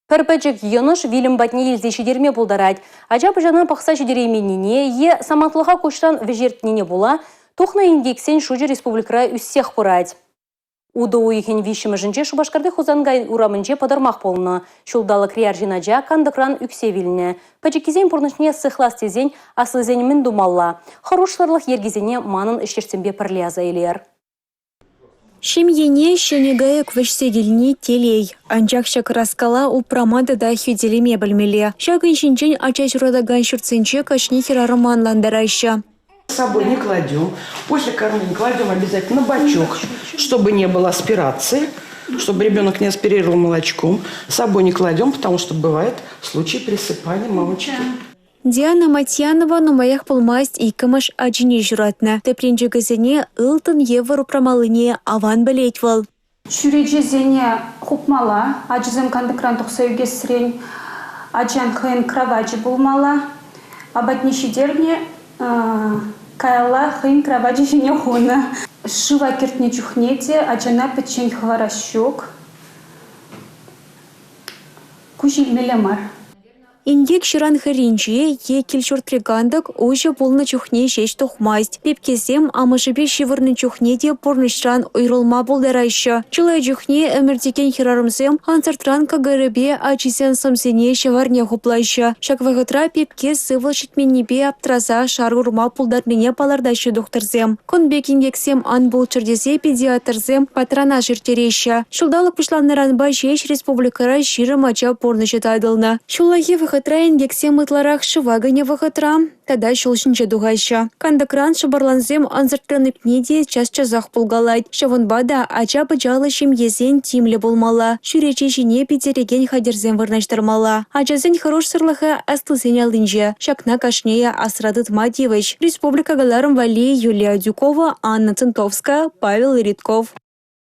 Пірпәчік еныш вилім батне елзе шедерме болдарад. Ажапы жана пақса шедеременіне, е саматлыға көштан вежертнене бола, тоқна индексен шужы республикара үссех пырад. УДО ехен вишімі жінче Шубашкарды хозангай урамынче падармақ болына. Шулдалы крияр жинажа кандыкран үксе виліне. Пәчекезен пұрнышне сықлас тезен аслызенімін думалла. Хорошларлық ергезене манын іштерсенбе пірляза елер. Шемьене шенегайык вешседельни телей. Анчак шакраскала упрамады да хюделеме білмеле. Шагын шинчен ача жұрадаган шүртсенче кашне херарыман ландарайша. С собой не кладем. После кормления кладем обязательно бачок, чтобы не было аспирации, чтобы ребенок не аспирировал молочком. С собой не кладем, потому что бывает случай присыпания мамочки. Диана Матьянова на моих полмасть и камаш аджине журатна. Тепренче газене ылтын евро промалыне аван болетвал. Шүреже зене хупмала, аджизем кандыкран тухсаюге срень, аджан хын краваджи булмала, абатниши дерне кайла хын краваджи жене хуна. Шива кертне чухнете, аджана печень хваращок. Кужил мелемар. Индек шыран хыринче, е кельчур пригандак, ожа полна чухне жесть тухмасть. Пепкезем амашыбе шивырны чухне де порнышран уйрылма болдарайша. Чулай чухне эмердекен хирарымсем, ансартран кагарыбе ачисен самсене шеварне хуплайша. Шаквагатра пепкез сывыл шитменнебе аптраза шарурма пулдарныне палардайшы докторзем. Конбек индексем ан болчырдезе педиатрзем патрана жиртерейша. Шулдалық пышланныранба жеш республикара ширым ача порнышы тайдылна. Шулайы Вахатрайн гексем ытларах шывагане вахатра, тада шулшинче дугайша. Кандыкран шыбарланзем анзыртыны пнеде час-часах пулгалайд. Шавынбада ача пычалы шемьезен тимле болмала. Шүрече жіне петереген хадерзен вырнаштырмала. Ачазен хорош сырлыха астылзен алынже. Шакна кашнея Асрадыт Матьевич. Республика Галарым Вали Юлия Дюкова, Анна Центовская, Павел Ритков.